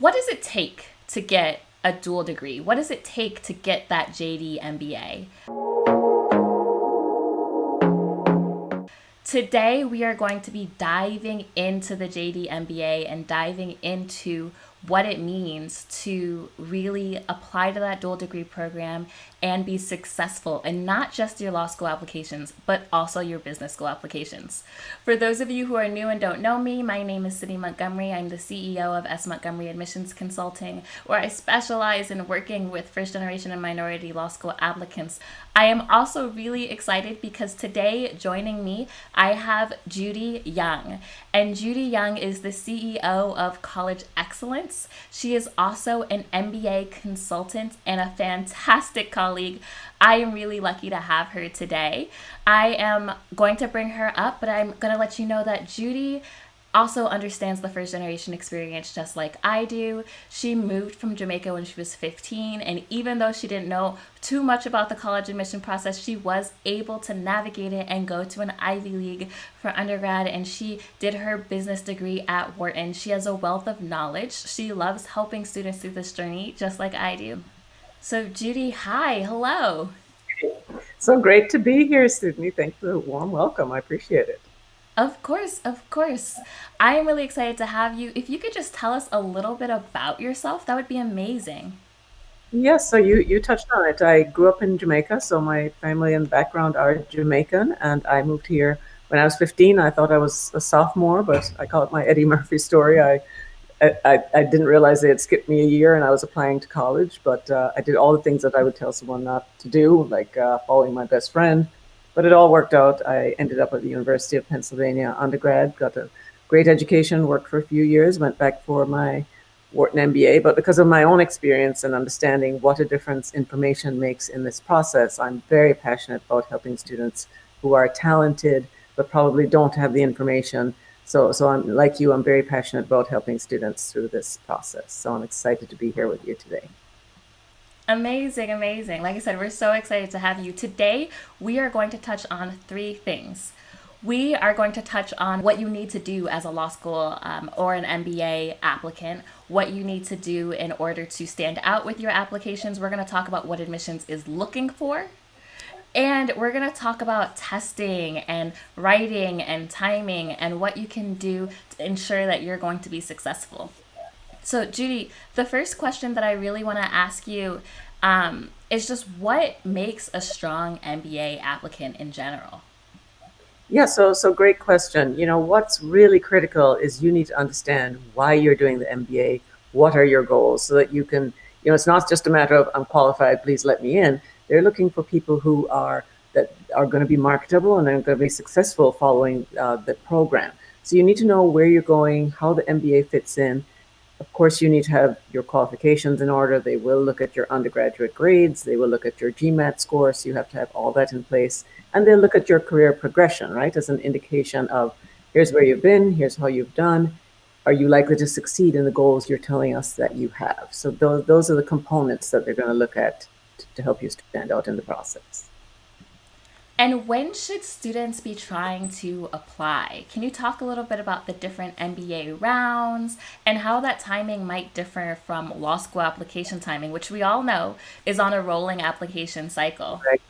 What does it take to get a dual degree? What does it take to get that JD MBA? Today, we are going to be diving into the JD MBA and diving into what it means to really apply to that dual degree program and be successful in not just your law school applications, but also your business school applications. For those of you who are new and don't know me, my name is Judy Montgomery. I'm the CEO of S Montgomery Admissions Consulting, where I specialize in working with first generation and minority law school applicants. I am also really excited because today joining me, I have Judy Young. And Judy Young is the CEO of College Excellence. She is also an MBA consultant and a fantastic colleague. I am really lucky to have her today. I am going to bring her up, but I'm going to let you know that Judy also understands the first generation experience just like I do. She moved from Jamaica when she was 15, and even though she didn't know too much about the college admission process, she was able to navigate it and go to an Ivy League for undergrad, and she did her business degree at Wharton. She has a wealth of knowledge. She loves helping students through this journey just like I do. So Judy, hi, hello. So great to be here, Sydney. Thanks for the warm welcome. I appreciate it. Of course, of course. I am really excited to have you. If you could just tell us a little bit about yourself, that would be amazing. Yes, so you touched on it. I grew up in Jamaica, so my family and background are Jamaican, and I moved here when I was 15. I thought I was a sophomore, but I call it my Eddie Murphy story. I didn't realize they had skipped me a year and I was applying to college, but I did all the things that I would tell someone not to do, like following my best friend. But it all worked out. I ended up at the University of Pennsylvania undergrad, got a great education, worked for a few years, went back for my Wharton MBA. But because of my own experience and understanding what a difference information makes in this process, I'm very passionate about helping students who are talented but probably don't have the information. So I'm like you, I'm very passionate about helping students through this process. So I'm excited to be here with you today. Amazing, amazing. Like I said, we're so excited to have you. Today, we are going to touch on three things. We are going to touch on what you need to do as a law school or an MBA applicant, what you need to do in order to stand out with your applications. We're going to talk about what admissions is looking for. And we're going to talk about testing and writing and timing and what you can do to ensure that you're going to be successful. So, Judy, the first question that I really want to ask you is just what makes a strong MBA applicant in general? Yeah, so great question. You know, what's really critical is you need to understand why you're doing the MBA, what are your goals, so that you can, it's not just a matter of I'm qualified, please let me in. They're looking for people who are that are going to be marketable and are going to be successful following the program. So you need to know where you're going, how the MBA fits in. Of course, you need to have your qualifications in order. They will look at your undergraduate grades. They will look at your GMAT score. So you have to have all that in place. And they'll look at your career progression, right, as an indication of here's where you've been, here's how you've done. Are you likely to succeed in the goals you're telling us that you have? So those are the components that they're going to look at to help you stand out in the process. And when should students be trying to apply? Can you talk a little bit about the different MBA rounds and how that timing might differ from law school application timing, which we all know is on a rolling application cycle? Right.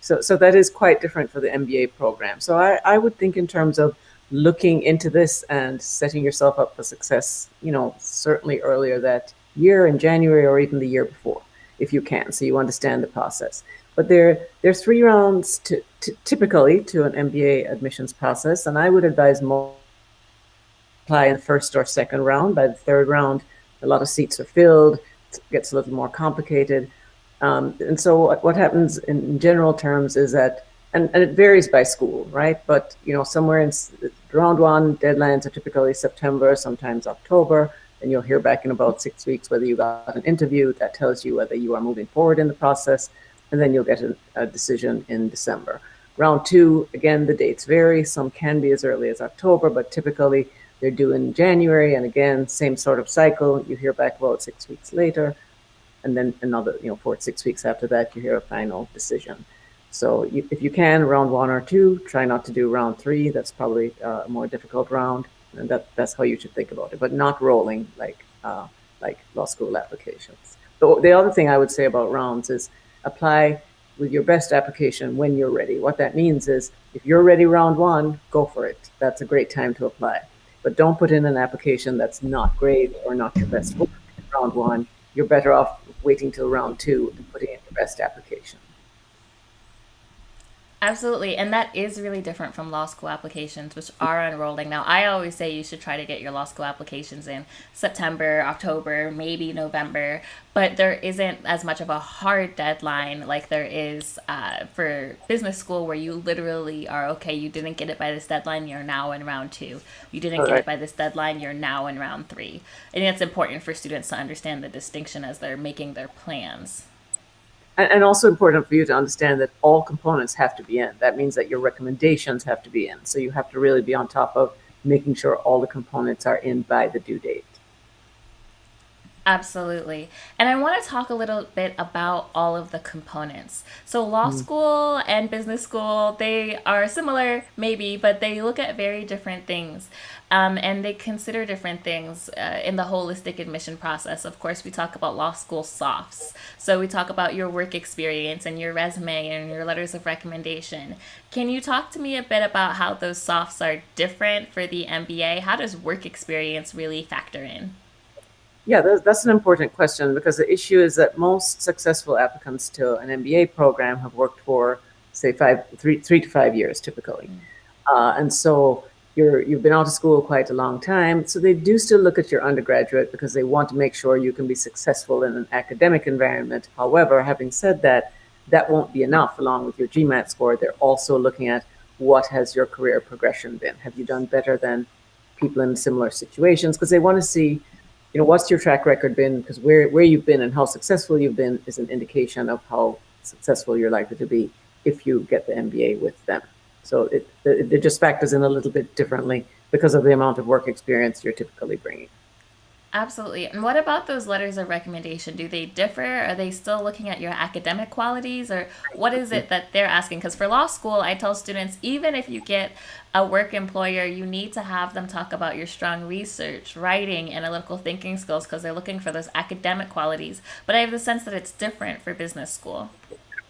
So that is quite different for the MBA program. So I would think in terms of looking into this and setting yourself up for success, certainly earlier that year in January or even the year before, if you can, so you understand the process. But there are three rounds typically to an MBA admissions process, and I would advise most apply in the first or second round. By the third round, a lot of seats are filled. It gets a little more complicated. And so what happens in general terms is that, and it varies by school, right? But, somewhere in round one, deadlines are typically September, sometimes October. And you'll hear back in about 6 weeks whether you got an interview that tells you whether you are moving forward in the process. And then you'll get a decision in December. Round two, again, the dates vary. Some can be as early as October, but typically they're due in January. And again, same sort of cycle. You hear back about 6 weeks later. And then another, 4 to 6 weeks after that, you hear a final decision. So if you can, round one or two, try not to do round three. That's probably a more difficult round. And that's how you should think about it, but not rolling like like law school applications. The other thing I would say about rounds is apply with your best application when you're ready. What that means is if you're ready round one, go for it. That's a great time to apply. But don't put in an application that's not great or not your best work in round one. You're better off waiting till round two and putting in your best application. Absolutely. And that is really different from law school applications, which are unrolling. Now, I always say you should try to get your law school applications in September, October, maybe November, but there isn't as much of a hard deadline like there is for business school, where you literally are okay, you didn't get it by this deadline, you're now in round two. You didn't All get right. it by this deadline, you're now in round three. I think it's important for students to understand the distinction as they're making their plans. And also important for you to understand that all components have to be in. That means that your recommendations have to be in. So you have to really be on top of making sure all the components are in by the due date. Absolutely. And I want to talk a little bit about all of the components. So, law Mm. school and business school, they are similar, maybe, but they look at very different things. And they consider different things in the holistic admission process. Of course, we talk about law school softs. So, we talk about your work experience and your resume and your letters of recommendation. Can you talk to me a bit about how those softs are different for the MBA? How does work experience really factor in? Yeah, that's an important question because the issue is that most successful applicants to an MBA program have worked for, say, 3 to 5 years typically. And so you've been out of school quite a long time. So they do still look at your undergraduate because they want to make sure you can be successful in an academic environment. However, having said that, that won't be enough along with your GMAT score. They're also looking at what has your career progression been? Have you done better than people in similar situations? Because they want to see, what's your track record been? Because where you've been and how successful you've been is an indication of how successful you're likely to be if you get the MBA with them. So it just factors in a little bit differently because of the amount of work experience you're typically bringing. Absolutely. And what about those letters of recommendation? Do they differ? Are they still looking at your academic qualities, or what is it that they're asking? Because for law school, I tell students, even if you get a work employer, you need to have them talk about your strong research, writing, analytical thinking skills, because they're looking for those academic qualities. But I have the sense that it's different for business school.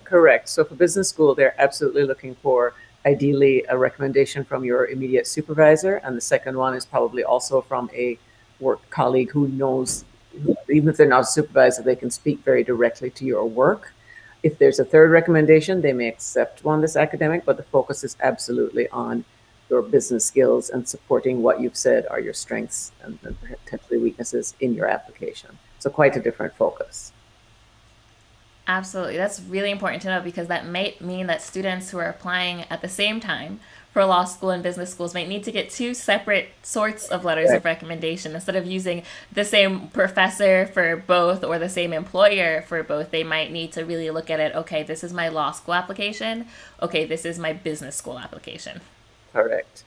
Correct. So for business school, they're absolutely looking for ideally a recommendation from your immediate supervisor. And the second one is probably also from a work colleague who knows, even if they're not a supervisor, they can speak very directly to your work. If there's a third recommendation, they may accept one that's academic, but the focus is absolutely on your business skills and supporting what you've said are your strengths and potentially weaknesses in your application. So quite a different focus. Absolutely. That's really important to know, because that might mean that students who are applying at the same time for law school and business schools might need to get two separate sorts of letters Right. of recommendation. Instead of using the same professor for both or the same employer for both, they might need to really look at it. Okay, this is my law school application. Okay, this is my business school application. Correct.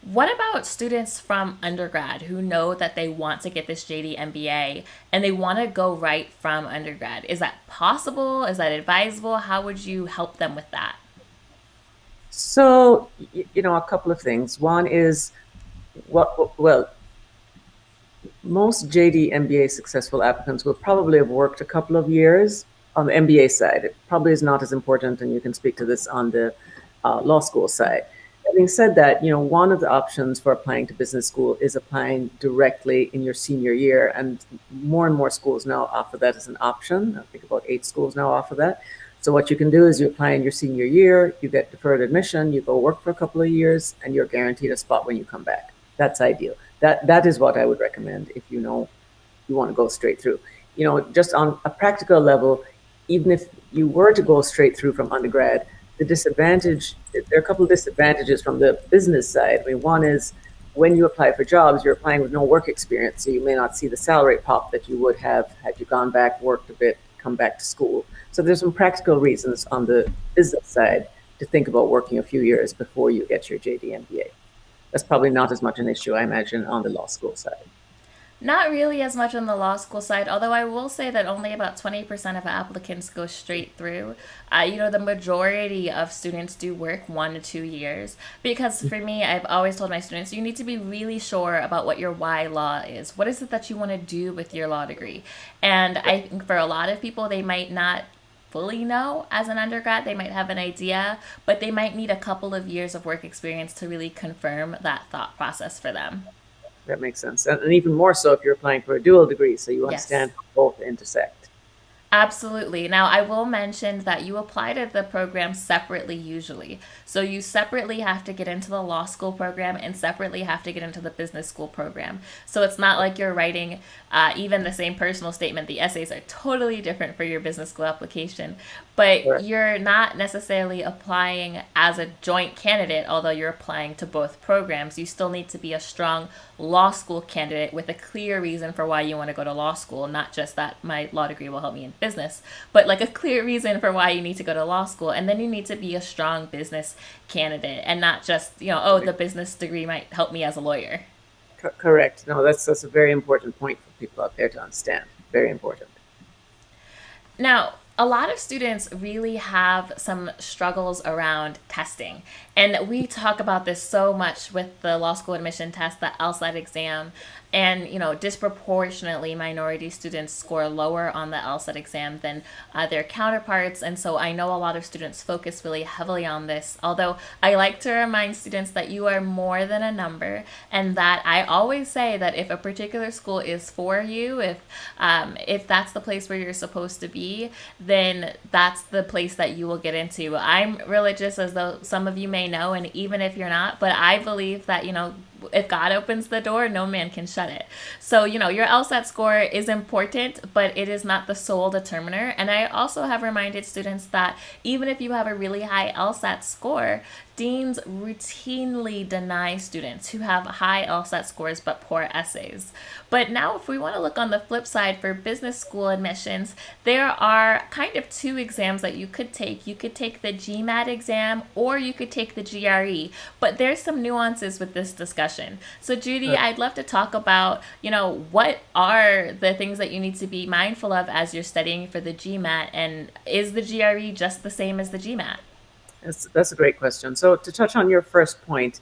What about students from undergrad who know that they want to get this JD MBA and they want to go right from undergrad? Is that possible? Is that advisable? How would you help them with that? So, a couple of things. One is, well, most JD MBA successful applicants will probably have worked a couple of years on the MBA side. It probably is not as important, and you can speak to this on the law school side. Having said that, one of the options for applying to business school is applying directly in your senior year, and more schools now offer that as an option. I think about 8 schools now offer that. So what you can do is you apply in your senior year, you get deferred admission, you go work for a couple of years, and you're guaranteed a spot when you come back. That's ideal. That is what I would recommend if you want to go straight through. Just on a practical level, even if you were to go straight through from undergrad, there are a couple of disadvantages from the business side. I mean, one is when you apply for jobs, you're applying with no work experience, so you may not see the salary pop that you would have had you gone back, worked a bit, come back to school. So there's some practical reasons on the business side to think about working a few years before you get your JD MBA. That's probably not as much an issue, I imagine, on the law school side. Not really as much on the law school side, although I will say that only about 20% of applicants go straight through. The majority of students do work 1 to 2 years. Because for me, I've always told my students, you need to be really sure about what your why law is. What is it that you want to do with your law degree? And I think for a lot of people, they might not fully know as an undergrad. They might have an idea, but they might need a couple of years of work experience to really confirm that thought process for them. That makes sense. And even more so if you're applying for a dual degree, so you Yes. understand how both intersect. Absolutely. Now, I will mention that you apply to the program separately usually. So you separately have to get into the law school program and separately have to get into the business school program. So it's not like you're writing even the same personal statement. The essays are totally different for your business school application, but Correct. you're not necessarily applying as a joint candidate, although you're applying to both programs. You still need to be a strong law school candidate with a clear reason for why you want to go to law school, not just that my law degree will help me in business, but like a clear reason for why you need to go to law school. And then you need to be a strong business candidate and not just, oh, the business degree might help me as a lawyer. Correct. No, that's a very important point for people out there to understand. Very important. Now, a lot of students really have some struggles around testing. And we talk about this so much with the law school admission test, the LSAT exam. And, disproportionately, minority students score lower on the LSAT exam than their counterparts. And so I know a lot of students focus really heavily on this. Although I like to remind students that you are more than a number, and that I always say that if a particular school is for you, if that's the place where you're supposed to be, then that's the place that you will get into. I'm religious, as though some of you may know, and even if you're not, but I believe that, if God opens the door, no man can shut it. So, your LSAT score is important, but it is not the sole determiner. And I also have reminded students that even if you have a really high LSAT score, deans routinely deny students who have high LSAT scores but poor essays. But now, if we want to look on the flip side for business school admissions, there are kind of two exams that you could take. You could take the GMAT exam or you could take the GRE, but there's some nuances with this discussion. So, Judy, I'd love to talk about, what are the things that you need to be mindful of as you're studying for the GMAT, and is the GRE just the same as the GMAT? That's a great question. So to touch on your first point,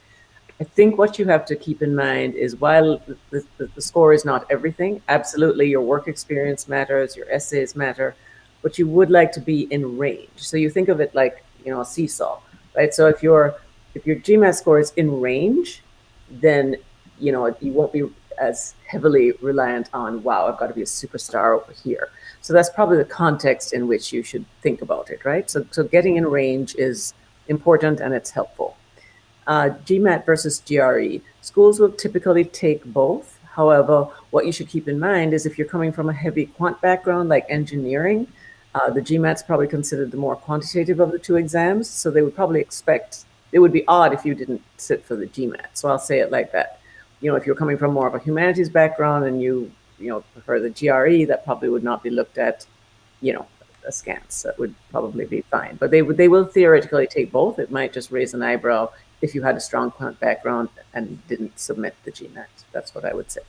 I think what you have to keep in mind is while the score is not everything, absolutely your work experience matters, your essays matter, but you would like to be in range. So you think of it like, a seesaw, right? So if your GMAT score is in range, then you won't be as heavily reliant on, wow, I've got to be a superstar over here. So that's probably the context in which you should think about it, right? So getting in range is important and it's helpful. GMAT versus GRE. Schools will typically take both. However, what you should keep in mind is if you're coming from a heavy quant background like engineering, the GMAT's probably considered the more quantitative of the two exams. So they would probably expect, it would be odd if you didn't sit for the GMAT. So I'll say it like that. If you're coming from more of a humanities background and you prefer the GRE, that probably would not be looked at, askance. That would probably be fine. But they will theoretically take both. It might just raise an eyebrow if you had a strong quant background and didn't submit the GMAT. That's what I would say.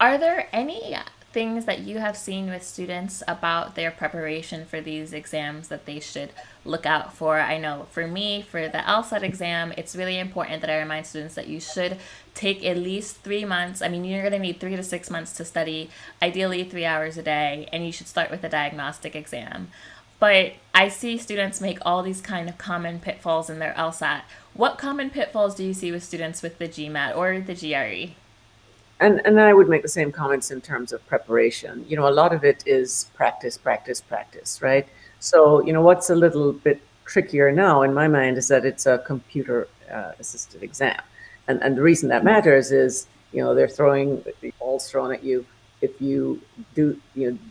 Are there any things that you have seen with students about their preparation for these exams that they should look out for? I know for me, for the LSAT exam, it's really important that I remind students that you should take at least 3 months. I mean, you're going to need 3 to 6 months to study, ideally 3 hours a day, and you should start with a diagnostic exam. But I see students make all these kind of common pitfalls in their LSAT. What common pitfalls do you see with students with the GMAT or the GRE? And I would make the same comments in terms of preparation. A lot of it is practice, practice, practice, right? So, what's a little bit trickier now in my mind is that it's a computer assisted exam. And the reason that matters is, they're throwing the balls thrown at you. If you do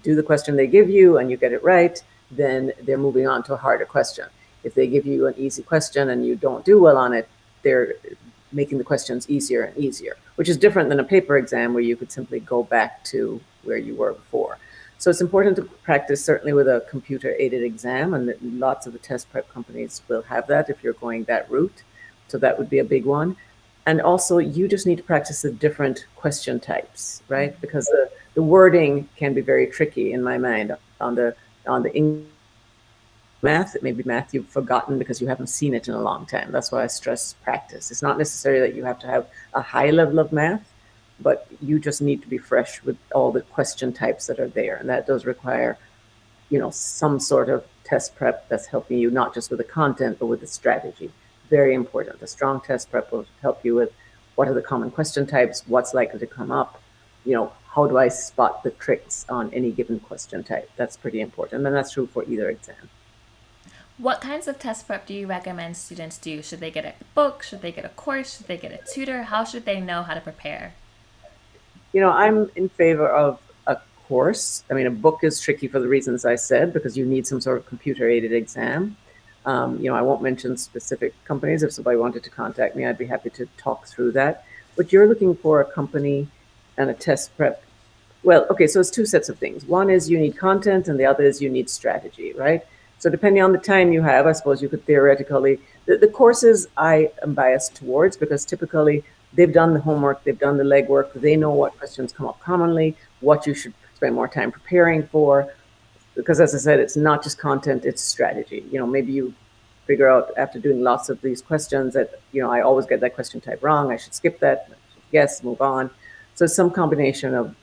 the question they give you and you get it right, then they're moving on to a harder question. If they give you an easy question and you don't do well on it, they're making the questions easier and easier, which is different than a paper exam where you could simply go back to where you were before. So it's important to practice certainly with a computer aided exam, and lots of the test prep companies will have that if you're going that route. So that would be a big one. And also, you just need to practice the different question types, right? Because the wording can be very tricky in my mind on the English math. It may be math you've forgotten because you haven't seen it in a long time. That's why I stress practice. It's not necessarily that you have to have a high level of math, but you just need to be fresh with all the question types that are there. And that does require, some sort of test prep that's helping you not just with the content, but with the strategy. Very important. The strong test prep will help you with what are the common question types, what's likely to come up, how do I spot the tricks on any given question type? That's pretty important. And that's true for either exam. What kinds of test prep do you recommend students do? Should they get a book? Should they get a course? Should they get a tutor? How should they know how to prepare? I'm in favor of a course. I mean, a book is tricky for the reasons I said, because you need some sort of computer aided exam. I won't mention specific companies. If somebody wanted to contact me, I'd be happy to talk through that. But you're looking for a company and a test prep. Well, okay, so it's two sets of things. One is you need content, and the other is you need strategy, right? So depending on the time you have, I suppose you could theoretically, the courses I am biased towards, because typically they've done the homework, they've done the legwork, they know what questions come up commonly, what you should spend more time preparing for. Because as I said, it's not just content, it's strategy. Maybe you figure out after doing lots of these questions that, I always get that question type wrong, I should skip that, I should guess, move on. So some combination of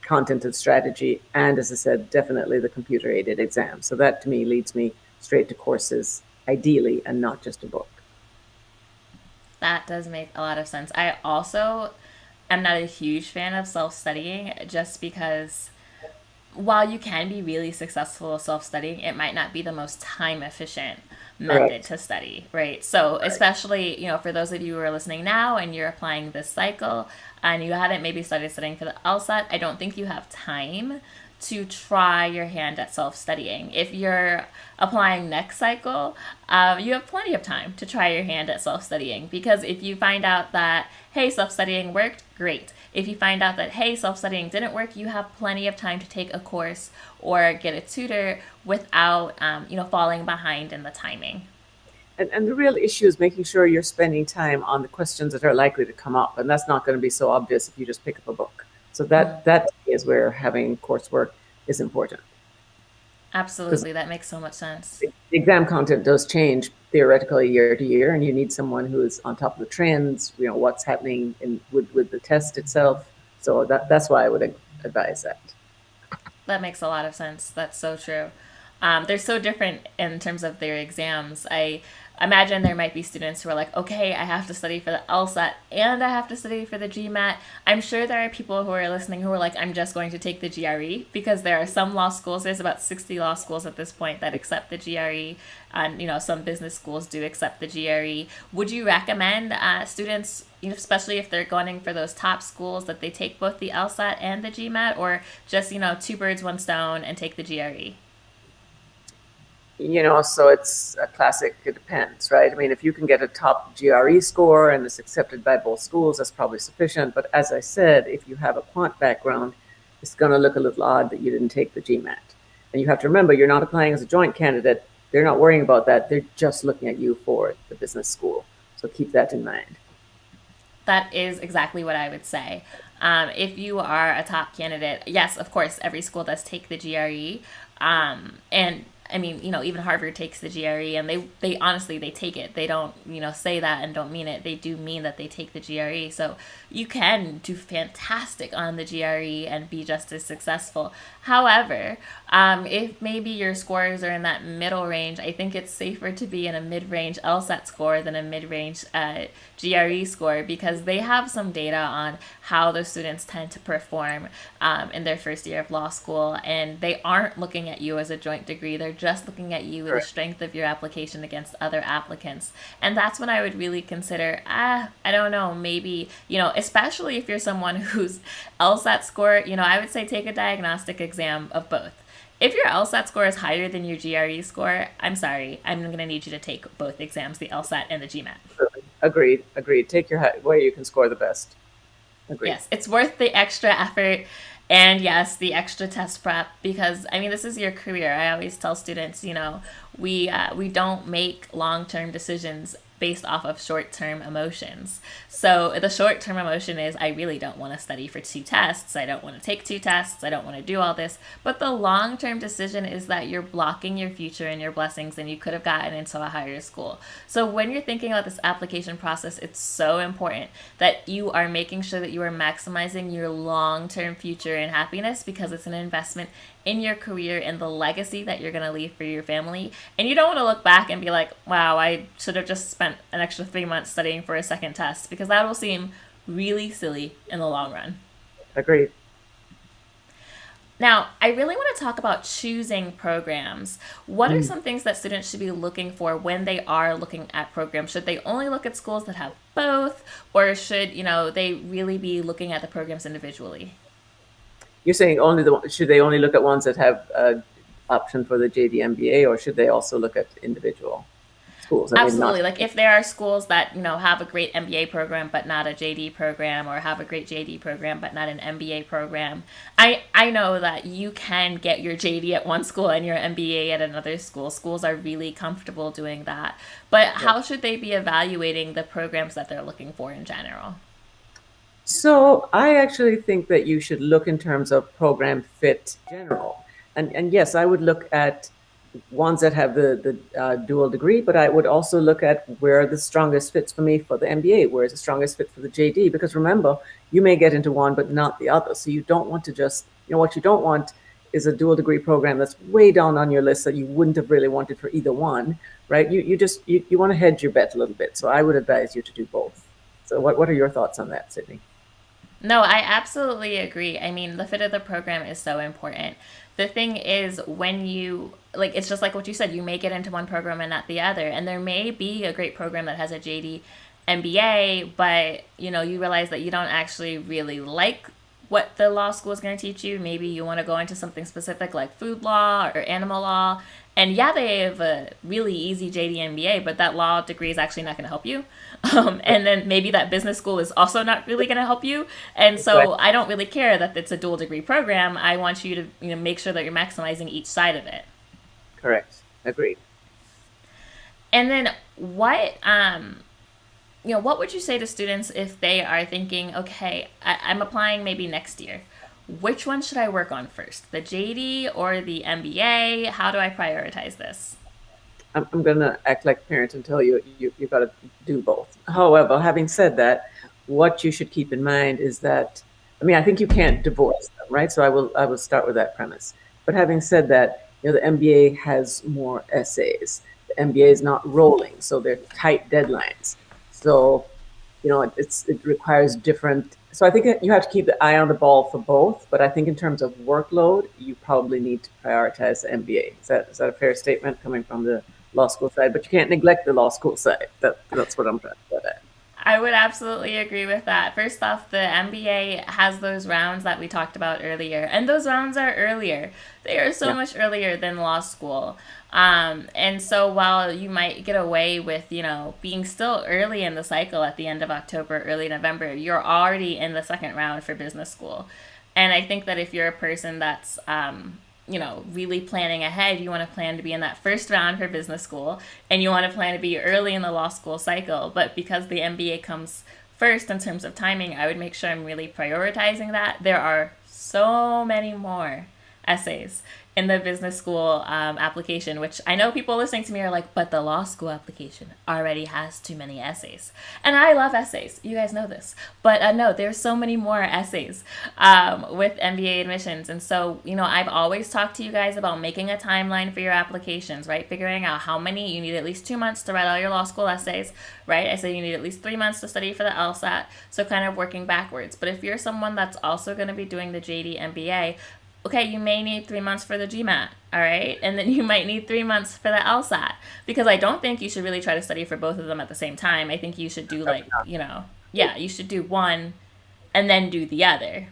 content and strategy, and as I said, definitely the computer aided exam. So that to me leads me straight to courses, ideally, and not just a book. That does make a lot of sense. I also am not a huge fan of self studying just because while you can be really successful self studying, it might not be the most time efficient method Correct. to study, right? So, Right. especially, for those of you who are listening now and you're applying this cycle and you haven't maybe started studying for the LSAT, I don't think you have time to try your hand at self studying. If you're applying next cycle, you have plenty of time to try your hand at self studying because if you find out that, hey, self studying worked, great. If you find out that, hey, self studying didn't work, you have plenty of time to take a course or get a tutor without, falling behind in the timing. And the real issue is making sure you're spending time on the questions that are likely to come up. And that's not going to be so obvious if you just pick up a book. So that is where having coursework is important. Because Absolutely, that makes so much sense. the exam content does change theoretically year to year, and you need someone who is on top of the trends, what's happening with the test itself. So that's why I would advise that. That makes a lot of sense. That's so true. They're so different in terms of their exams. I imagine there might be students who are like, okay, I have to study for the LSAT and I have to study for the GMAT. I'm sure there are people who are listening who are like, I'm just going to take the GRE because there are some law schools, there's about 60 law schools at this point that accept the GRE, and some business schools do accept the GRE. Would you recommend students, especially if they're going for those top schools, that they take both the LSAT and the GMAT, or just, two birds, one stone and take the GRE? So it's a classic, it depends, right? I mean, if you can get a top GRE score and it's accepted by both schools, that's probably sufficient. But as I said, if you have a quant background, it's going to look a little odd that you didn't take the GMAT. And you have to remember, you're not applying as a joint candidate. They're not worrying about that. They're just looking at you for the business school. So keep that in mind. That is exactly what I would say. If you are a top candidate, yes, of course, every school does take the GRE. And I mean, even Harvard takes the GRE, and they honestly, they take it. They don't, say that and don't mean it. They do mean that they take the GRE. So you can do fantastic on the GRE and be just as successful. However, if maybe your scores are in that middle range, I think it's safer to be in a mid-range LSAT score than a mid-range GRE score, because they have some data on how those students tend to perform in their first year of law school, and they aren't looking at you as a joint degree. They're just looking at you with the strength of your application against other applicants. And that's when I would really consider, I don't know, maybe, especially if you're someone whose LSAT score, I would say take a diagnostic exam of both. If your LSAT score is higher than your GRE score, I'm sorry, I'm going to need you to take both exams, the LSAT and the GMAT. Agreed. Take your where you can score the best. Agreed. Yes, it's worth the extra effort and yes, the extra test prep, because I mean this is your career. I always tell students, we don't make long-term decisions based off of short-term emotions. So the short-term emotion is I really don't want to study for 2 tests. I don't want to take 2 tests. I don't want to do all this. But the long-term decision is that you're blocking your future and your blessings and you could have gotten into a higher school. So when you're thinking about this application process, it's so important that you are making sure that you are maximizing your long-term future and happiness, because it's an investment in your career and the legacy that you're going to leave for your family. And you don't want to look back and be like, wow, I should have just spent an extra 3 months studying for a second test, because that will seem really silly in the long run. Agreed. Now, I really want to talk about choosing programs. What are some things that students should be looking for when they are looking at programs? Should they only look at schools that have both, or should, they really be looking at the programs individually? You're saying should they only look at ones that have option for the JD MBA, or should they also look at individual schools? I mean, not Absolutely. Like if there are schools that, have a great MBA program but not a JD program, or have a great JD program but not an MBA program. I know that you can get your JD at one school and your MBA at another school. Schools are really comfortable doing that. But how should they be evaluating the programs that they're looking for in general? So I actually think that you should look in terms of program fit general. And yes, I would look at ones that have the dual degree, but I would also look at where are the strongest fits for me for the MBA, where is the strongest fit for the JD, because remember, you may get into one but not the other. So you don't want to just, what you don't want is a dual degree program that's way down on your list that you wouldn't have really wanted for either one, right? You want to hedge your bet a little bit. So I would advise you to do both. So what are your thoughts on that, Sydney? No, I absolutely agree. I mean, the fit of the program is so important. The thing is, when you, like, it's just like what you said, you may get into one program and not the other. And there may be a great program that has a JD MBA, but, you realize that you don't actually really like what the law school is going to teach you. Maybe you want to go into something specific like food law or animal law. And yeah, they have a really easy JD MBA, but that law degree is actually not going to help you. And then maybe that business school is also not really going to help you. And so I don't really care that it's a dual degree program. I want you to make sure that you're maximizing each side of it. Correct. Agreed. And then what would you say to students if they are thinking, okay, I'm applying maybe next year. Which one should I work on first, the JD or the MBA? How do I prioritize this? I'm going to act like a parent and tell you you've got to do both. However, having said that, what you should keep in mind is that, I think you can't divorce them, right? So I will start with that premise. But having said that, the MBA has more essays. The MBA is not rolling, so they're tight deadlines. So, it requires different. So I think you have to keep the eye on the ball for both. But I think in terms of workload, you probably need to prioritize the MBA. Is that a fair statement coming from the law school side? But you can't neglect the law school side. That's what I'm trying to get at. I would absolutely agree with that. First off, the MBA has those rounds that we talked about earlier, and those rounds are earlier. They are so much earlier than law school. And so while you might get away with, being still early in the cycle at the end of October, early November, you're already in the second round for business school. And I think that if you're a person that's, really planning ahead, you want to plan to be in that first round for business school, and you want to plan to be early in the law school cycle. But because the MBA comes first in terms of timing, I would make sure I'm really prioritizing that. There are so many more essays in the business school application, which I know people listening to me are like, but the law school application already has too many essays. And I love essays. You guys know this. But no, there's so many more essays with MBA admissions. And so, I've always talked to you guys about making a timeline for your applications, right? Figuring out how many, you need at least 2 months to write all your law school essays, right? I said you need at least 3 months to study for the LSAT. So kind of working backwards. But if you're someone that's also going to be doing the JD MBA, okay, you may need 3 months for the GMAT, all right? And then you might need 3 months for the LSAT, because I don't think you should really try to study for both of them at the same time. I think you should do you should do one and then do the other.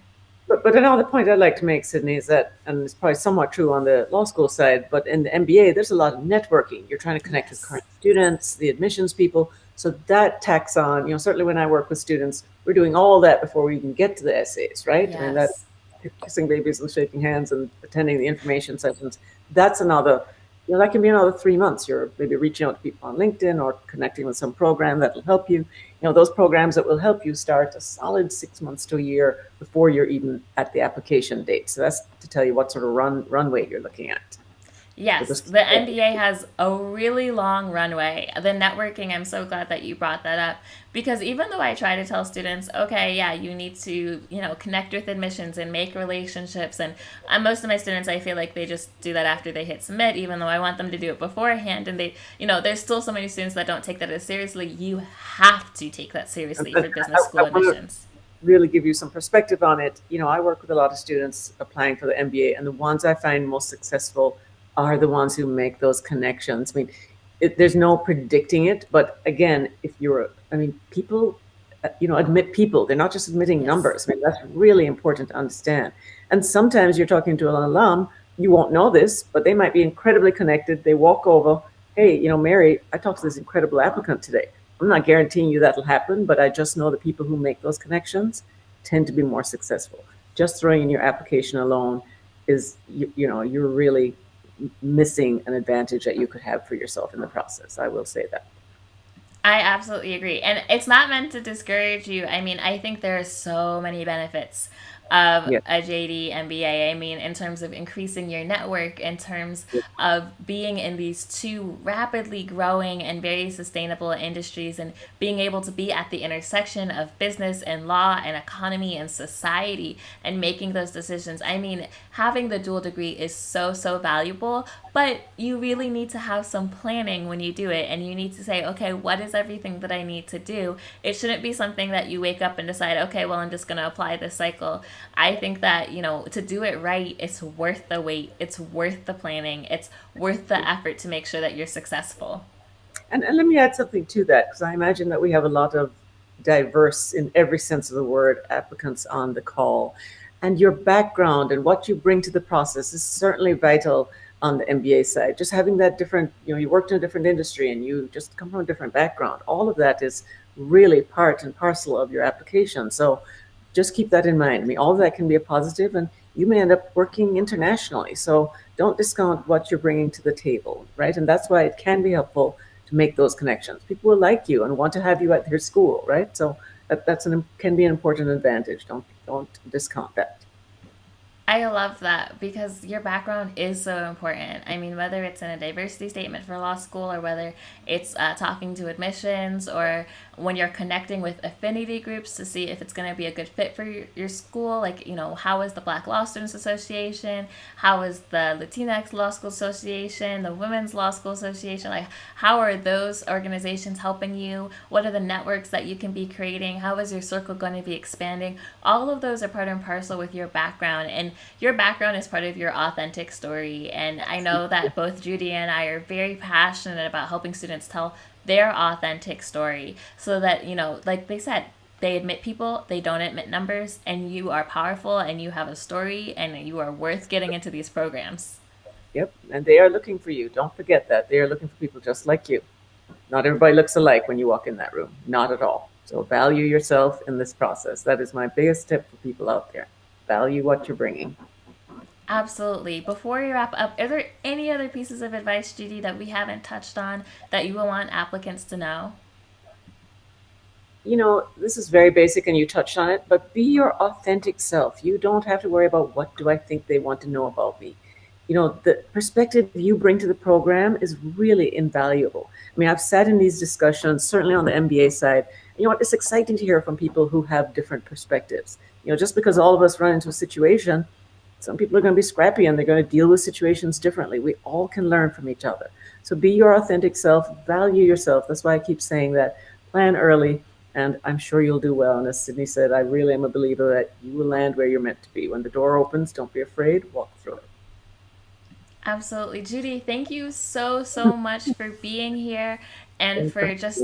But another point I'd like to make, Sydney, is that, and it's probably somewhat true on the law school side, but in the MBA, there's a lot of networking. You're trying to connect with current students, the admissions people. So that tacks on, certainly when I work with students, we're doing all that before we even get to the essays, right? Yes. That kissing babies and shaking hands and attending the information sessions, that's another That can be another 3 months. You're maybe reaching out to people on LinkedIn or connecting with some program that will help you. Those programs that will help you start a solid 6 months to a year before you're even at the application date. So that's to tell you what sort of runway you're looking at. So Yes, just the MBA has a really long runway. The networking, I'm so glad that you brought that up because even though I try to tell students, okay, yeah, you need to, connect with admissions and make relationships. And most of my students, I feel like they just do that after they hit submit, even though I want them to do it beforehand. And there's still so many students that don't take that as seriously. You have to take that seriously for business I school want to admissions. really give you some perspective on it. I work with a lot of students applying for the MBA, and the ones I find most successful are the ones who make those connections. I mean, there's no predicting it, but again, people, admit people. They're not just admitting Yes. numbers. I mean, that's really important to understand. And sometimes you're talking to an alum, you won't know this, but they might be incredibly connected. They walk over, hey, Mary, I talked to this incredible applicant today. I'm not guaranteeing you that'll happen, but I just know the people who make those connections tend to be more successful. Just throwing in your application alone is, you're really missing an advantage that you could have for yourself in the process. I will say that. I absolutely agree. And it's not meant to discourage you. I mean, I think there are so many benefits of Yeah. a JD MBA. I mean, in terms of increasing your network, in terms of being in these two rapidly growing and very sustainable industries, and being able to be at the intersection of business and law and economy and society and making those decisions. I mean, having the dual degree is so, so valuable, but you really need to have some planning when you do it, and you need to say, okay, what is everything that I need to do? It shouldn't be something that you wake up and decide, okay, well, I'm just going to apply this cycle. I think that, to do it right, it's worth the wait, it's worth the planning, it's worth the effort to make sure that you're successful. And let me add something to that, because I imagine that we have a lot of diverse, in every sense of the word, applicants on the call. And your background and what you bring to the process is certainly vital on the MBA side. Just having that different, you worked in a different industry and you just come from a different background. All of that is really part and parcel of your application. So just keep that in mind. I mean, all of that can be a positive, and you may end up working internationally. So don't discount what you're bringing to the table, right? And that's why it can be helpful to make those connections. People will like you and want to have you at their school, right? So can be an important advantage. Don't discount that. I love that because your background is so important. I mean, whether it's in a diversity statement for law school or whether it's talking to admissions or when you're connecting with affinity groups to see if it's going to be a good fit for your school, like, how is the Black Law Students Association? How is the Latinx Law School Association, the Women's Law School Association? Like, how are those organizations helping you? What are the networks that you can be creating? How is your circle going to be expanding? All of those are part and parcel with your background. And your background is part of your authentic story. And I know that both Judy and I are very passionate about helping students tell their authentic story so that, like they said, they admit people, they don't admit numbers, and you are powerful and you have a story and you are worth getting into these programs. Yep. And they are looking for you. Don't forget that. They are looking for people just like you. Not everybody looks alike when you walk in that room. Not at all. So value yourself in this process. That is my biggest tip for people out there. Value what you're bringing. Absolutely. Before we wrap up, are there any other pieces of advice, Judy, that we haven't touched on that you will want applicants to know? This is very basic and you touched on it, but be your authentic self. You don't have to worry about what do I think they want to know about me. The perspective you bring to the program is really invaluable. I mean, I've sat in these discussions, certainly on the MBA side. It's exciting to hear from people who have different perspectives. Just because all of us run into a situation, some people are going to be scrappy and they're going to deal with situations differently. We all can learn from each other. So be your authentic self, value yourself. That's why I keep saying that. Plan early, and I'm sure you'll do well. And as Sydney said, I really am a believer that you will land where you're meant to be. When the door opens, don't be afraid, walk through it. Absolutely. Judy, thank you so, so much for being here and Thanks for for just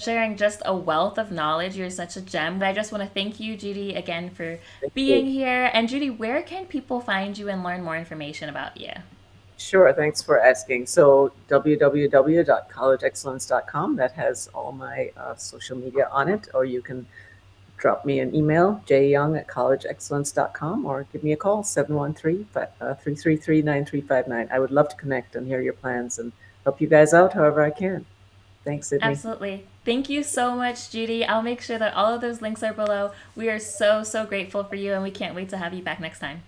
sharing just a wealth of knowledge. You're such a gem. But I just want to thank you, Judy, again for Thank being you. here. And Judy, where can people find you and learn more information about you? Sure, thanks for asking. So www.collegeexcellence.com, that has all my social media on it, or you can drop me an email, jyoung@collegeexcellence.com, or give me a call, 713-333-9359. I would love to connect and hear your plans and help you guys out however I can. Thanks, Sydney. Absolutely. Thank you so much, Judy. I'll make sure that all of those links are below. We are so, so grateful for you, and we can't wait to have you back next time.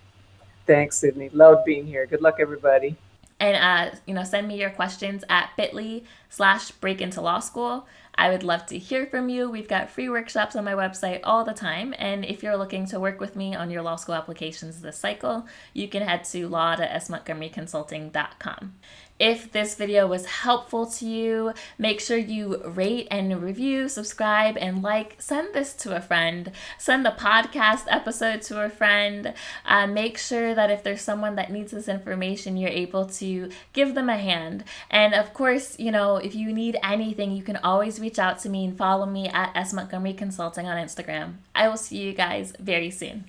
Thanks, Sydney. Loved being here. Good luck, everybody. And send me your questions at bit.ly/breakintolawschool. I would love to hear from you. We've got free workshops on my website all the time. And if you're looking to work with me on your law school applications this cycle, you can head to law.smontgomeryconsulting.com. If this video was helpful to you, make sure you rate and review, subscribe, and like. Send this to a friend. Send the podcast episode to a friend. Make sure that if there's someone that needs this information, you're able to give them a hand. And of course, if you need anything, you can always reach out to me and follow me at S Montgomery Consulting on Instagram. I will see you guys very soon.